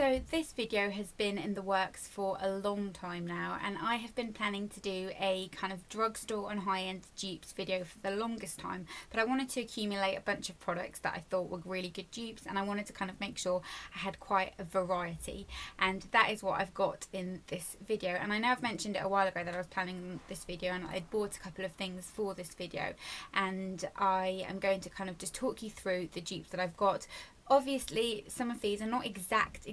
So this video has been in the works for a long time now, and I have been planning to do a kind of drugstore and high-end dupes video for the longest time, but I wanted to accumulate a bunch of products that I thought were really good dupes, and I wanted to kind of make sure I had quite a variety, and that is what I've got in this video. And I know I've mentioned it a while ago that I was planning this video and I'd bought a couple of things for this video, and I am going to kind of just talk you through the dupes that I've got. Obviously, some of these are not exact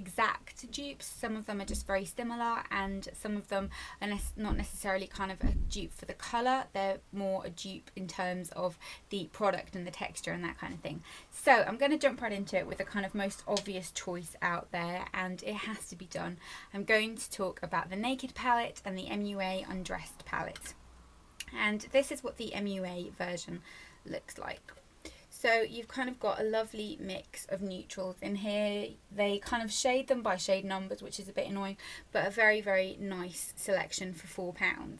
dupes. Some of them are just very similar, and some of them are not necessarily kind of a dupe for the colour. They're more a dupe in terms of the product and the texture and that kind of thing. So I'm going to jump right into it with the kind of most obvious choice out there, and it has to be done. I'm going to talk about the Naked palette and the MUA Undressed palette. And this is what the MUA version looks like. So you've kind of got a lovely mix of neutrals in here. They kind of shade them by shade numbers, which is a bit annoying, but a very, very nice selection for £4.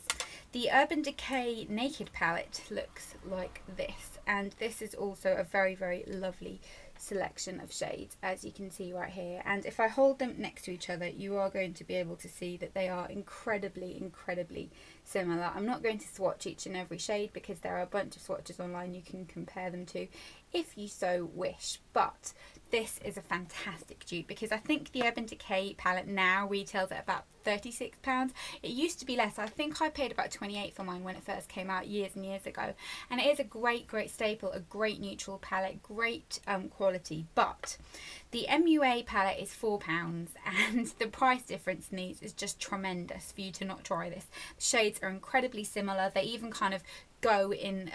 The Urban Decay Naked palette looks like this, and this is also a very, very lovely selection of shades, as you can see right here. And if I hold them next to each other, you are going to be able to see that they are incredibly similar. I'm not going to swatch each and every shade because there are a bunch of swatches online you can compare them to if you so wish, but this is a fantastic dupe because I think the Urban Decay palette now retails at about £36. It used to be less. I think I paid about £28 for mine when it first came out years and years ago, and it is a great staple, a great neutral palette, great quality. But the MUA palette is £4, and the price difference in these is just tremendous for you to not try this. The shades are incredibly similar. They even kind of go in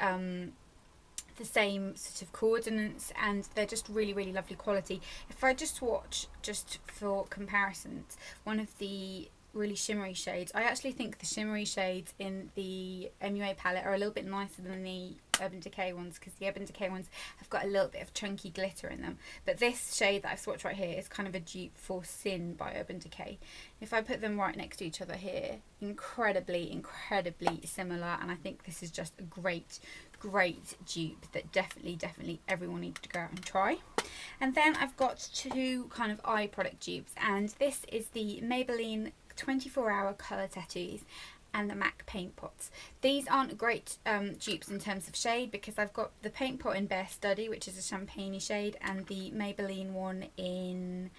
the same sort of coordinates, and they're just really lovely quality. If I just swatch, just for comparisons, one of the really shimmery shades, I actually think the shimmery shades in the MUA palette are a little bit nicer than the Urban Decay ones, because the Urban Decay ones have got a little bit of chunky glitter in them. But this shade that I've swatched right here is kind of a dupe for Sin by Urban Decay. If I put them right next to each other here, incredibly similar, and I think this is just a great dupe that definitely everyone needs to go out and try. And then I've got two kind of eye product dupes, and this is the Maybelline 24-hour colour tattoos and the MAC paint pots. These aren't great dupes in terms of shade because I've got the paint pot in Bare Study, which is a champagne shade, and the Maybelline one in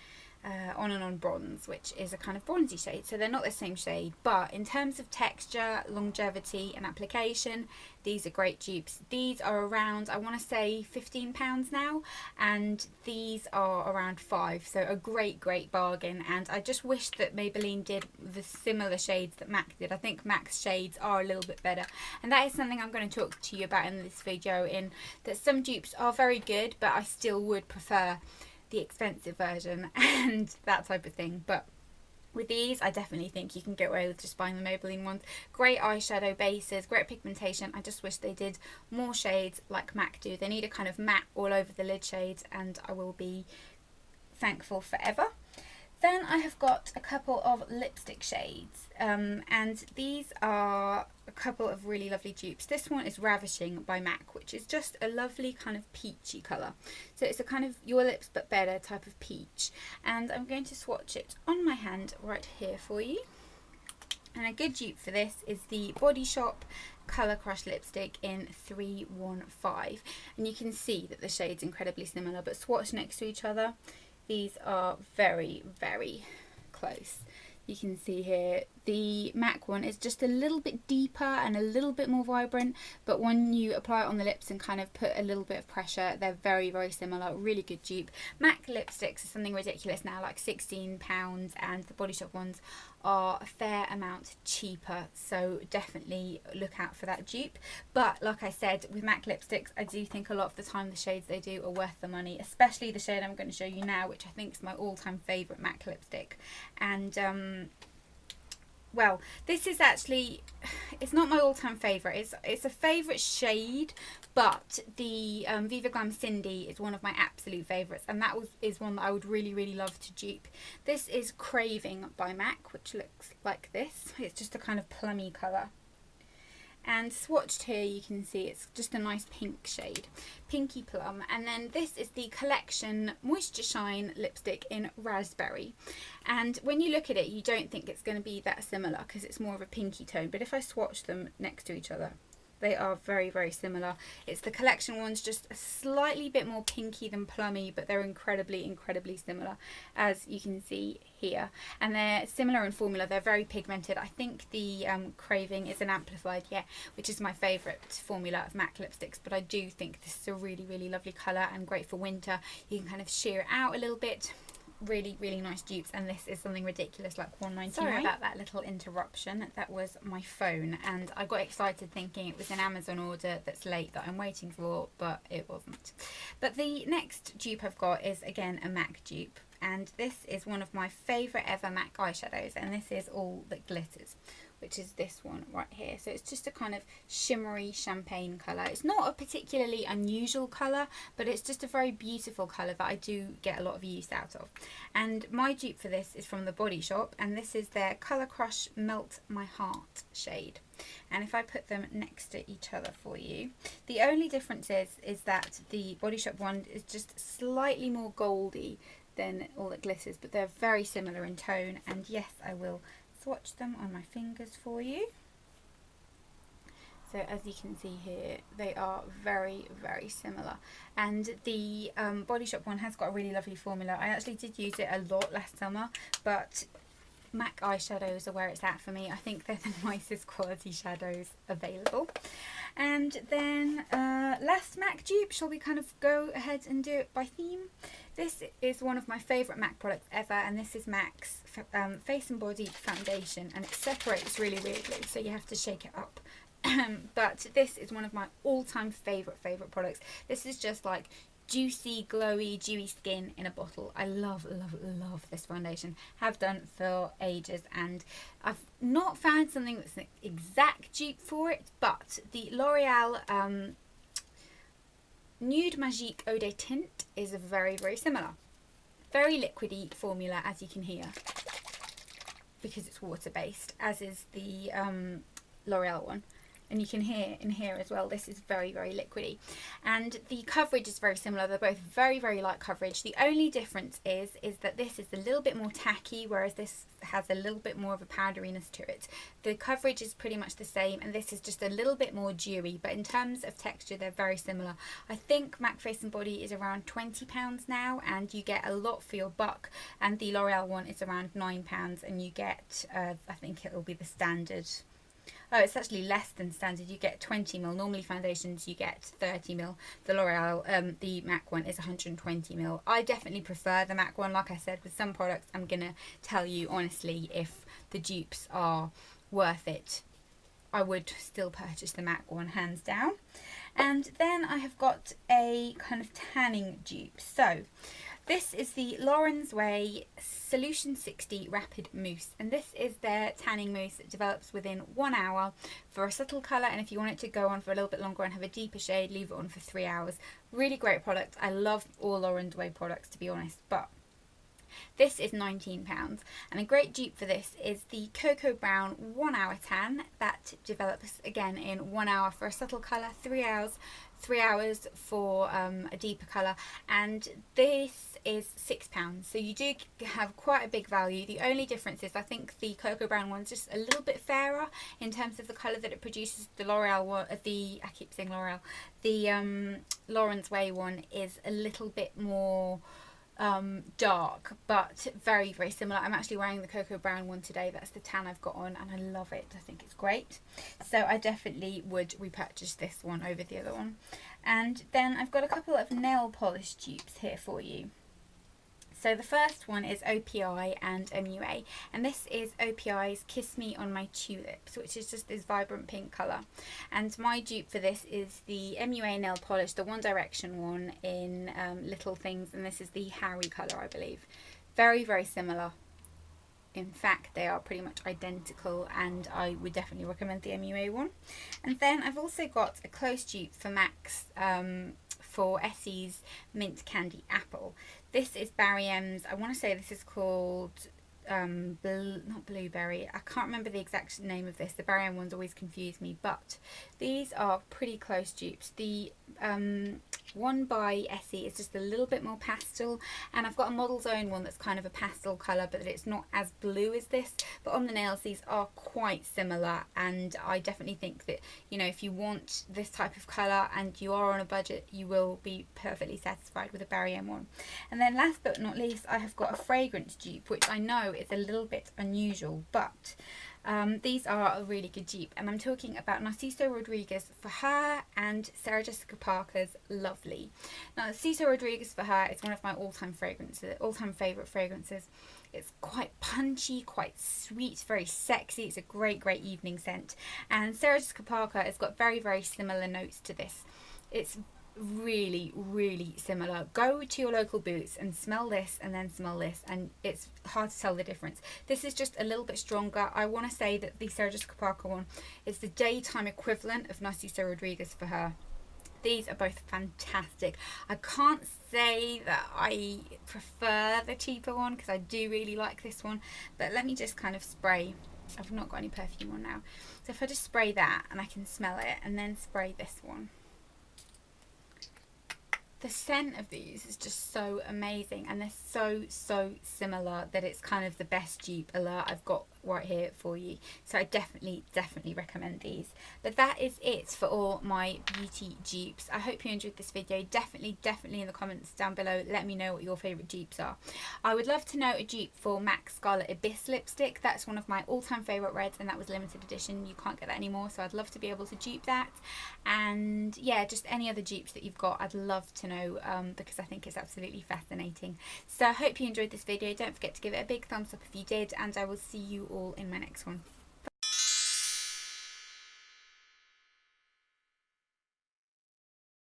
On and On Bronze, which is a kind of bronzy shade. So they're not the same shade, but in terms of texture, longevity and application, these are great dupes. These are around, I want to say £15 now, and these are around £5, so a great bargain. And I just wish that Maybelline did the similar shades that MAC did. I think MAC's shades are a little bit better, and that is something I'm going to talk to you about in this video, in that some dupes are very good, but I still would prefer the expensive version and that type of thing. But with these, I definitely think you can get away with just buying the Maybelline ones. Great eyeshadow bases, great pigmentation. I just wish they did more shades like MAC do. They need a kind of matte all over the lid shades, and I will be thankful forever. Then I have got a couple of lipstick shades, and these are a couple of really lovely dupes. This one is Ravishing by MAC, which is just a lovely kind of peachy colour. So it's a kind of Your Lips But Better type of peach, and I'm going to swatch it on my hand right here for you. And a good dupe for this is the Body Shop Colour Crush lipstick in 315, and you can see that the shade's incredibly similar, but swatched next to each other, these are very close. You can see here the MAC one is just a little bit deeper and a little bit more vibrant, but when you apply it on the lips and kind of put a little bit of pressure, they're very similar. Really good dupe. MAC lipsticks are something ridiculous now, like £16, and the Body Shop ones are a fair amount cheaper, so definitely look out for that dupe. But like I said, with MAC lipsticks, I do think a lot of the time the shades they do are worth the money, especially the shade I'm going to show you now, which I think is my all-time favourite MAC lipstick. And well, this is actually, it's not my all-time favourite. It's a favourite shade, but the Viva Glam Cindy is one of my absolute favourites, and that is one that I would really love to dupe. This is Craving by MAC, which looks like this. It's just a kind of plummy colour. And swatched here, you can see it's just a nice pink shade, pinky plum. And then this is the Collection Moisture Shine lipstick in Raspberry. And when you look at it, you don't think it's going to be that similar because it's more of a pinky tone. But if I swatch them next to each other, they are very, very similar. It's the Collection ones, just a slightly bit more pinky than plummy, but they're incredibly, incredibly similar, as you can see here. And they're similar in formula. They're very pigmented. I think the Craving is an amplified, which is my favourite formula of MAC lipsticks. But I do think this is a really, really lovely colour and great for winter. You can kind of sheer it out a little bit. Really, really nice dupes, and this is something ridiculous like $1.99. Sorry about that little interruption. That was my phone, and I got excited thinking it was an Amazon order that's late that I'm waiting for, but it wasn't. But the next dupe I've got is again a MAC dupe, and this is one of my favourite ever MAC eyeshadows, and this is All That Glitters, which is this one right here. So it's just a kind of shimmery champagne colour. It's not a particularly unusual colour, but it's just a very beautiful colour that I do get a lot of use out of. And my dupe for this is from the Body Shop, and this is their Colour Crush Melt My Heart shade. And if I put them next to each other for you, the only difference is that the Body Shop one is just slightly more goldy than All That Glitters, but they're very similar in tone. And yes, I will swatch them on my fingers for you. So as you can see here, they are very, very similar. And the Body Shop one has got a really lovely formula. I actually did use it a lot last summer, but MAC eyeshadows are where it's at for me. I think they're the nicest quality shadows available. And then last MAC dupe, shall we kind of go ahead and do it by theme? This is one of my favourite MAC products ever, and this is MAC's Face and Body Foundation, and it separates really weirdly, so you have to shake it up. But this is one of my all-time favourite products. This is just like juicy, glowy, dewy skin in a bottle. I love, love, love this foundation. Have done for ages, and I've not found something that's an exact dupe for it, but the L'Oreal Nude Magique Eau de Tint is very, very similar. Very liquidy formula, as you can hear, because it's water-based, as is the L'Oreal one. And you can hear in here as well, this is very, very liquidy. And the coverage is very similar. They're both very, very light coverage. The only difference is that this is a little bit more tacky, whereas this has a little bit more of a powderiness to it. The coverage is pretty much the same, and this is just a little bit more dewy. But in terms of texture, they're very similar. I think MAC Face and Body is around £20 now, and you get a lot for your buck. And the L'Oreal one is around £9, and you get, I think it will be the standard. Oh, it's actually less than standard. You get 20ml. Normally foundations you get 30ml. The L'Oreal, the MAC one is 120ml. I definitely prefer the MAC one. Like I said, with some products, I'm going to tell you honestly if the dupes are worth it. I would still purchase the MAC one, hands down. And then I have got a kind of tanning dupe. So this is the Lauren's Way Solution 60 Rapid Mousse, and this is their tanning mousse that develops within 1 hour for a subtle colour, and if you want it to go on for a little bit longer and have a deeper shade, leave it on for 3 hours. Really great product. I love all Lauren's Way products, to be honest, but this is £19, and a great dupe for this is the Cocoa Brown 1 hour tan that develops again in 1 hour for a subtle colour, 3 hours for a deeper colour, and this is £6, so you do have quite a big value. The only difference is I think the Cocoa Brown one's just a little bit fairer in terms of the colour that it produces. The L'Oreal one, I keep saying L'Oreal, the Lauren's Way one is a little bit more dark, but very, very similar. I'm actually wearing the Cocoa Brown one today. That's the tan I've got on, and I love it. I think it's great, so I definitely would repurchase this one over the other one. And then I've got a couple of nail polish dupes here for you. So the first one is OPI and MUA, and this is OPI's Kiss Me on My Tulips, which is just this vibrant pink colour. And my dupe for this is the MUA nail polish, the One Direction one in Little Things, and this is the Harry colour, I believe. Very, very similar. In fact, they are pretty much identical, and I would definitely recommend the MUA one. And then I've also got a close dupe for MAC's for Essie's Mint Candy Apple. This is Barry M's, I want to say this is called not blueberry, I can't remember the exact name of this, the berry ones always confuse me, but these are pretty close dupes. The one by Essie is just a little bit more pastel, and I've got a Model's Own one that's kind of a pastel colour, but it's not as blue as this. But on the nails, these are quite similar, and I definitely think that, you know, if you want this type of colour and you are on a budget, you will be perfectly satisfied with a Barry M1. And then last but not least, I have got a fragrance dupe, which I know is a little bit unusual, but these are a really good dupe, and I'm talking about Narciso Rodriguez For Her and Sarah Jessica Parker's Lovely. Now, Narciso Rodriguez For Her is one of my all-time favourite fragrances. It's quite punchy, quite sweet, very sexy. It's a great evening scent. And Sarah Jessica Parker has got very similar notes to this. It's really similar. Go to your local Boots and smell this and then smell this, and it's hard to tell the difference. This is just a little bit stronger. I want to say that the Sarah Jessica Parker one is the daytime equivalent of Narciso Rodriguez For Her. These are both fantastic. I can't say that I prefer the cheaper one because I do really like this one, but let me just kind of spray. I've not got any perfume on now, so if I just spray that and I can smell it, and then spray this one. The scent of these is just so amazing, and they're so similar that it's kind of the best dupe alert I've got right here for you. So I definitely recommend these. But that is it for all my beauty dupes. I hope you enjoyed this video. Definitely in the comments down below, let me know what your favourite dupes are. I would love to know a dupe for MAC Scarlet Abyss lipstick. That's one of my all-time favourite reds, and that was limited edition. You can't get that anymore, so I'd love to be able to dupe that. And yeah, just any other dupes that you've got, I'd love to know, because I think it's absolutely fascinating. So I hope you enjoyed this video. Don't forget to give it a big thumbs up if you did, and I will see you all in my next one.